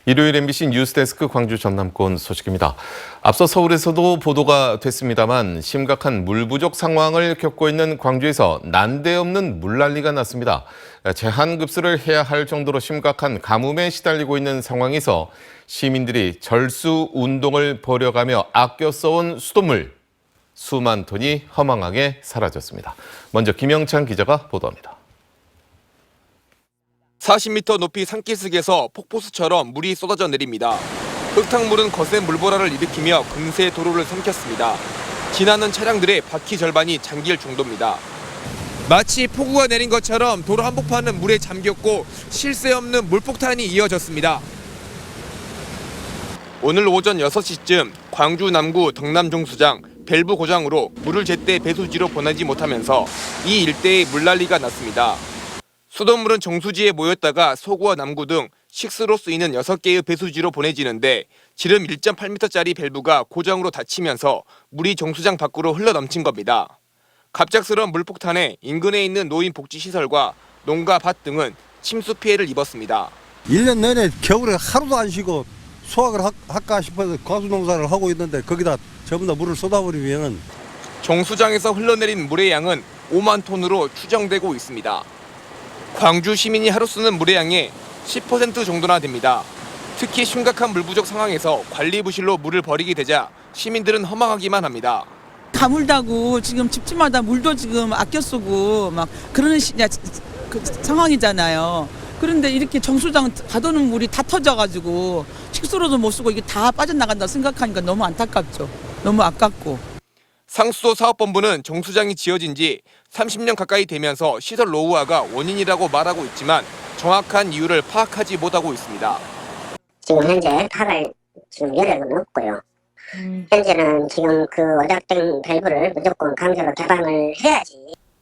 일요일 MBC 뉴스데스크 광주 전남권 소식입니다. 앞서 서울에서도 보도가 됐습니다만 심각한 물 부족 상황을 겪고 있는 광주에서 난데없는 물난리가 났습니다. 제한급수를 해야 할 정도로 심각한 가뭄에 시달리고 있는 상황에서 시민들이 절수 운동을 벌여가며 아껴 써온 수돗물 수만 톤이 허망하게 사라졌습니다. 먼저 김영찬 기자가 보도합니다. 40m 높이 산기슭에서 폭포수처럼 물이 쏟아져 내립니다. 흙탕물은 거센 물보라를 일으키며 금세 도로를 삼켰습니다. 지나는 차량들의 바퀴 절반이 잠길 정도입니다. 마치 폭우가 내린 것처럼 도로 한복판은 물에 잠겼고 쉴 새 없는 물폭탄이 이어졌습니다. 오늘 오전 6시쯤 광주 남구 덕남종수장 밸브 고장으로 물을 제때 배수지로 보내지 못하면서 이 일대에 물난리가 났습니다. 수돗물은 정수지에 모였다가 소구와 남구 등 식수로 쓰이는 6개의 배수지로 보내지는데 지름 1.8m짜리 밸브가 고장으로 닫히면서 물이 정수장 밖으로 흘러넘친 겁니다. 갑작스러운 물폭탄에 인근에 있는 노인복지시설과 농가 밭 등은 침수 피해를 입었습니다. 1년 내내 겨울에 하루도 안 쉬고 수확을 할까 싶어서 과수농사를 하고 있는데 거기다 전부 다 물을 쏟아버리면 정수장에서 흘러내린 물의 양은 5만 톤으로 추정되고 있습니다. 광주 시민이 하루 쓰는 물의 양의 10% 정도나 됩니다. 특히 심각한 물 부족 상황에서 관리 부실로 물을 버리게 되자 시민들은 허망하기만 합니다. 가물다고 지금 집집마다 물도 지금 아껴 쓰고 막 그러는 상황이잖아요. 그런데 이렇게 정수장 가둬놓은 물이 다 터져가지고 식수로도 못 쓰고 이게 다 빠져나간다 생각하니까 너무 안타깝죠. 너무 아깝고. 상수도 사업본부는 정수장이 지어진 지 30년 가까이 되면서 시설 노후화가 원인이라고 말하고 있지만 정확한 이유를 파악하지 못하고 있습니다. 지금 현재 파갈 지금 여력은 없고요. 현재는 지금 그 오작된 밸브를 무조건 강제로 개방을 해야지.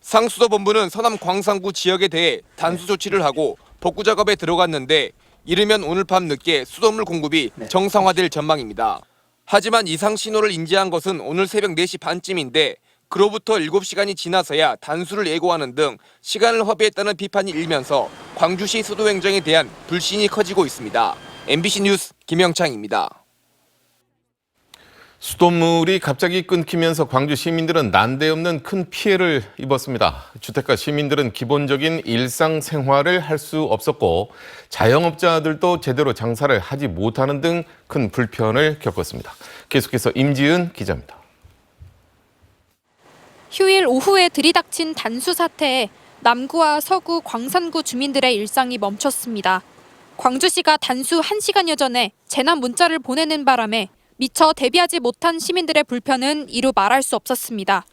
상수도 본부는 서남 광산구 지역에 대해 단수 조치를 하고 복구 작업에 들어갔는데 이르면 오늘 밤 늦게 수돗물 공급이 정상화될 전망입니다. 하지만 이상 신호를 인지한 것은 오늘 새벽 4시 반쯤인데 그로부터 7시간이 지나서야 단수를 예고하는 등 시간을 허비했다는 비판이 일면서 광주시 수도 행정에 대한 불신이 커지고 있습니다. MBC 뉴스 김영창입니다. 수돗물이 갑자기 끊기면서 광주 시민들은 난데없는 큰 피해를 입었습니다. 주택가 시민들은 기본적인 일상생활을 할 수 없었고 자영업자들도 제대로 장사를 하지 못하는 등 큰 불편을 겪었습니다. 계속해서 임지은 기자입니다. 휴일 오후에 들이닥친 단수 사태에 남구와 서구, 광산구 주민들의 일상이 멈췄습니다. 광주시가 단수 1시간여 전에 재난 문자를 보내는 바람에 미처 대비하지 못한 시민들의 불편은 이루 말할 수 없었습니다.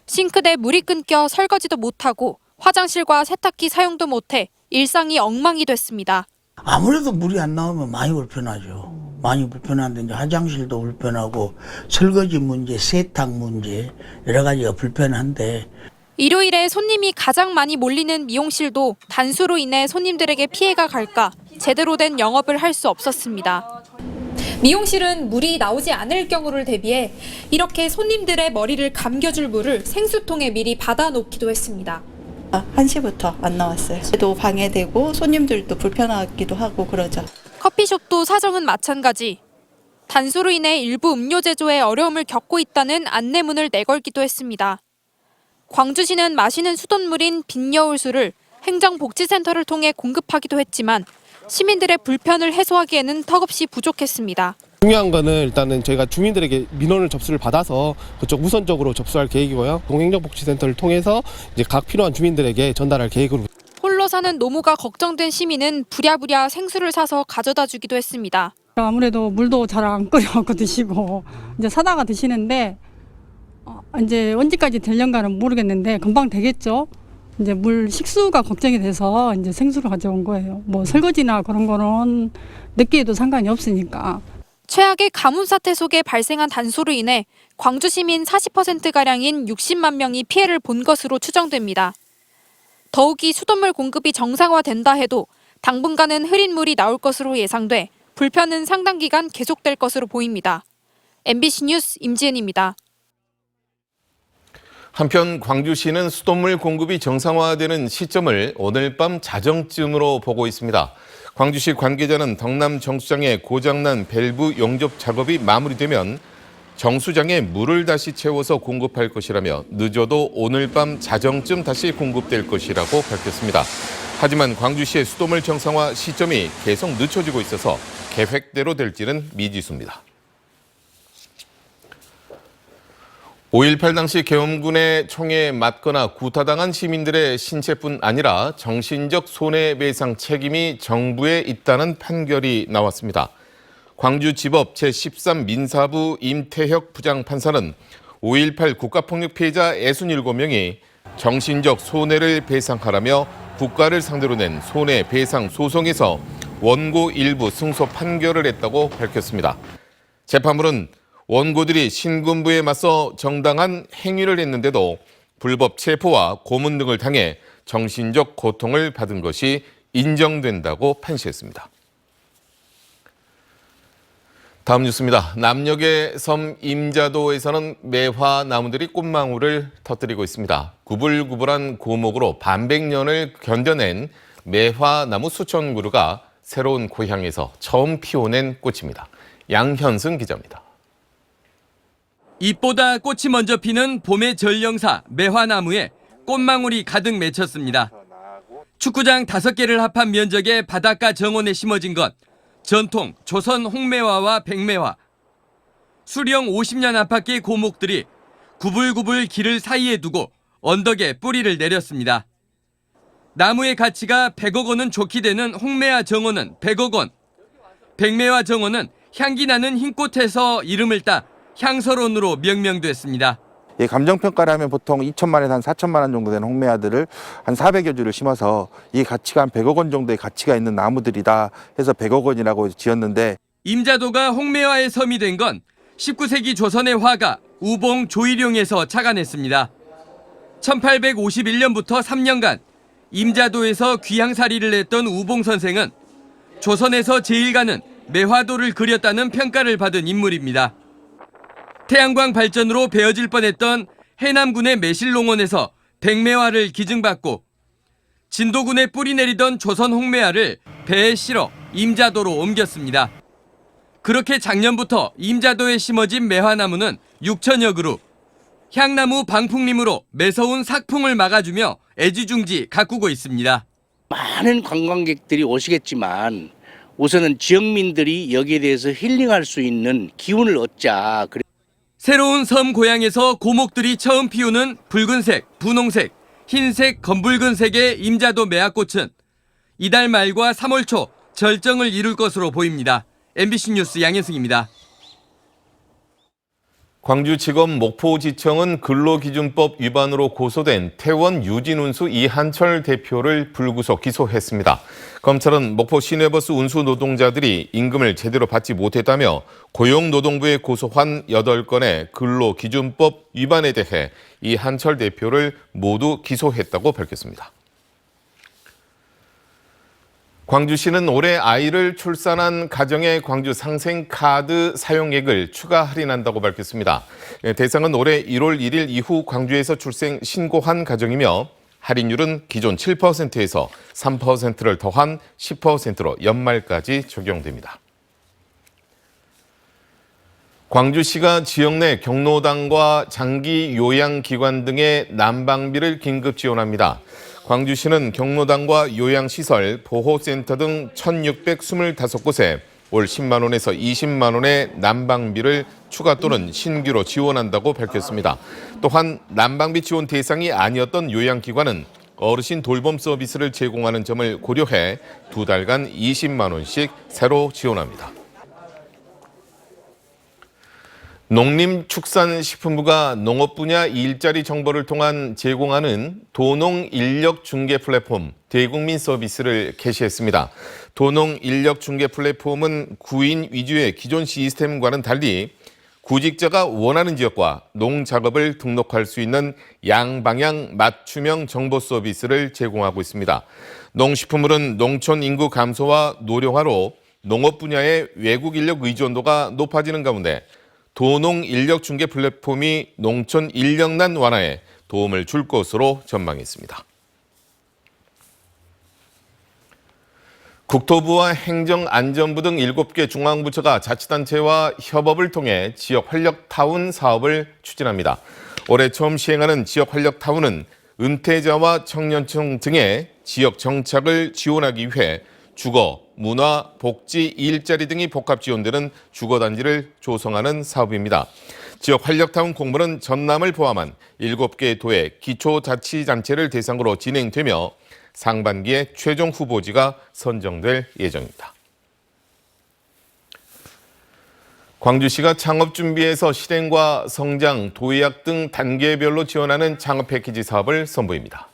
싱크대 물이 끊겨 설거지도 못하고 화장실과 세탁기 사용도 못해 일상이 엉망이 됐습니다. 아무래도 물이 안 나오면 많이 불편하죠. 많이 불편한데 이제 화장실도 불편하고 설거지 문제, 세탁 문제 여러 가지가 불편한데 일요일에 손님이 가장 많이 몰리는 미용실도 단수로 인해 손님들에게 피해가 갈까 제대로 된 영업을 할 수 없었습니다. 미용실은 물이 나오지 않을 경우를 대비해 이렇게 손님들의 머리를 감겨줄 물을 생수통에 미리 받아놓기도 했습니다. 1시부터 안 나왔어요. 또 방해되고 손님들도 불편하기도 하고 그러죠. 커피숍도 사정은 마찬가지. 단수로 인해 일부 음료 제조에 어려움을 겪고 있다는 안내문을 내걸기도 했습니다. 광주시는 마시는 수돗물인 빈여울수를 행정복지센터를 통해 공급하기도 했지만 시민들의 불편을 해소하기에는 턱없이 부족했습니다. 중요한 거는 일단은 저희가 주민들에게 민원을 접수를 받아서 그쪽 우선적으로 접수할 계획이고요. 동행정복지센터를 통해서 이제 각 필요한 주민들에게 전달할 계획으로. 홀로 사는 노무가 걱정된 시민은 부랴부랴 생수를 사서 가져다 주기도 했습니다. 아무래도 물도 잘 안 끓여갖고 드시고 이제 사다가 드시는데 이제 언제까지 되려는가는 모르겠는데 금방 되겠죠. 이제 물 식수가 걱정이 돼서 이제 생수를 가져온 거예요. 뭐 설거지나 그런 거는 늦게 해도 상관이 없으니까. 최악의 가뭄 사태 속에 발생한 단수로 인해 광주 시민 40%가량인 60만 명이 피해를 본 것으로 추정됩니다. 더욱이 수돗물 공급이 정상화된다 해도 당분간은 흐린 물이 나올 것으로 예상돼 불편은 상당 기간 계속될 것으로 보입니다. MBC 뉴스 임지은입니다. 한편 광주시는 수돗물 공급이 정상화되는 시점을 오늘 밤 자정쯤으로 보고 있습니다. 광주시 관계자는 덕남 정수장에 고장난 밸브 용접 작업이 마무리되면 정수장에 물을 다시 채워서 공급할 것이라며 늦어도 오늘 밤 자정쯤 다시 공급될 것이라고 밝혔습니다. 하지만 광주시의 수돗물 정상화 시점이 계속 늦춰지고 있어서 계획대로 될지는 미지수입니다. 5.18 당시 계엄군의 총에 맞거나 구타당한 시민들의 신체뿐 아니라 정신적 손해배상 책임이 정부에 있다는 판결이 나왔습니다. 광주지법 제13민사부 임태혁 부장판사는 5.18 국가폭력 피해자 67명이 정신적 손해를 배상하라며 국가를 상대로 낸 손해배상 소송에서 원고 일부 승소 판결을 했다고 밝혔습니다. 재판부는 원고들이 신군부에 맞서 정당한 행위를 했는데도 불법 체포와 고문 등을 당해 정신적 고통을 받은 것이 인정된다고 판시했습니다. 다음 뉴스입니다. 남녘의 섬 임자도에서는 매화 나무들이 꽃망울을 터뜨리고 있습니다. 구불구불한 고목으로 반백년을 견뎌낸 매화 나무 수천 그루가 새로운 고향에서 처음 피워낸 꽃입니다. 양현승 기자입니다. 잎보다 꽃이 먼저 피는 봄의 전령사 매화나무에 꽃망울이 가득 맺혔습니다. 축구장 5개를 합한 면적의 바닷가 정원에 심어진 것, 전통 조선 홍매화와 백매화. 수령 50년 안팎의 고목들이 구불구불 길을 사이에 두고 언덕에 뿌리를 내렸습니다. 나무의 가치가 100억 원은 좋게 되는 홍매화 정원은 100억 원, 백매화 정원은 향기 나는 흰꽃에서 이름을 따 향설원으로 명명됐습니다. 감정평가를 하면 보통 2천만 원에서 한 4천만 원 정도 되는 홍매화들을 한 400여 주를 심어서 이 가치가 한 100억 원 정도의 가치가 있는 나무들이다 해서 100억 원이라고 지었는데, 임자도가 홍매화의 섬이 된 건 19세기 조선의 화가 우봉 조일용에서 착안했습니다. 1851년부터 3년간 임자도에서 귀향살이를 했던 우봉 선생은 조선에서 제일 가는 매화도를 그렸다는 평가를 받은 인물입니다. 태양광 발전으로 베어질 뻔했던 해남군의 매실농원에서 백매화를 기증받고 진도군에 뿌리 내리던 조선 홍매화를 배에 실어 임자도로 옮겼습니다. 그렇게 작년부터 임자도에 심어진 매화나무는 6천여 그루, 향나무 방풍림으로 매서운 삭풍을 막아주며 애지중지 가꾸고 있습니다. 많은 관광객들이 오시겠지만 우선은 지역민들이 여기에 대해서 힐링할 수 있는 기운을 얻자. 새로운 섬 고향에서 고목들이 처음 피우는 붉은색, 분홍색, 흰색, 검붉은색의 임자도 매화꽃은 이달 말과 3월 초 절정을 이룰 것으로 보입니다. MBC 뉴스 양현승입니다. 광주지검 목포지청은 근로기준법 위반으로 고소된 태원 유진운수 이한철 대표를 불구속 기소했습니다. 검찰은 목포 시내버스 운수 노동자들이 임금을 제대로 받지 못했다며 고용노동부에 고소한 8건의 근로기준법 위반에 대해 이한철 대표를 모두 기소했다고 밝혔습니다. 광주시는 올해 아이를 출산한 가정의 광주 상생카드 사용액을 추가 할인한다고 밝혔습니다. 대상은 올해 1월 1일 이후 광주에서 출생 신고한 가정이며 할인율은 기존 7%에서 3%를 더한 10%로 연말까지 적용됩니다. 광주시가 지역 내 경로당과 장기 요양기관 등의 난방비를 긴급 지원합니다. 광주시는 경로당과 요양시설, 보호센터 등 1,625곳에 올 10만 원에서 20만 원의 난방비를 추가 또는 신규로 지원한다고 밝혔습니다. 또한 난방비 지원 대상이 아니었던 요양기관은 어르신 돌봄 서비스를 제공하는 점을 고려해 2달간 20만 원씩 새로 지원합니다. 농림축산식품부가 농업 분야 일자리 정보를 통한 제공하는 도농 인력 중개 플랫폼 대국민 서비스를 개시했습니다. 도농 인력 중개 플랫폼은 구인 위주의 기존 시스템과는 달리 구직자가 원하는 지역과 농작업을 등록할 수 있는 양방향 맞춤형 정보 서비스를 제공하고 있습니다. 농식품부는 농촌 인구 감소와 노령화로 농업 분야의 외국 인력 의존도가 높아지는 가운데 도농 인력 중개 플랫폼이 농촌 인력난 완화에 도움을 줄 것으로 전망했습니다. 국토부와 행정안전부 등 7개 중앙부처가 자치단체와 협업을 통해 지역 활력타운 사업을 추진합니다. 올해 처음 시행하는 지역 활력타운은 은퇴자와 청년층 등의 지역 정착을 지원하기 위해 주거, 문화, 복지, 일자리 등이 복합 지원되는 주거단지를 조성하는 사업입니다. 지역 활력타운 공모는 전남을 포함한 7개 도의 기초자치단체를 대상으로 진행되며 상반기에 최종 후보지가 선정될 예정입니다. 광주시가 창업준비에서 실행과 성장, 도약 등 단계별로 지원하는 창업 패키지 사업을 선보입니다.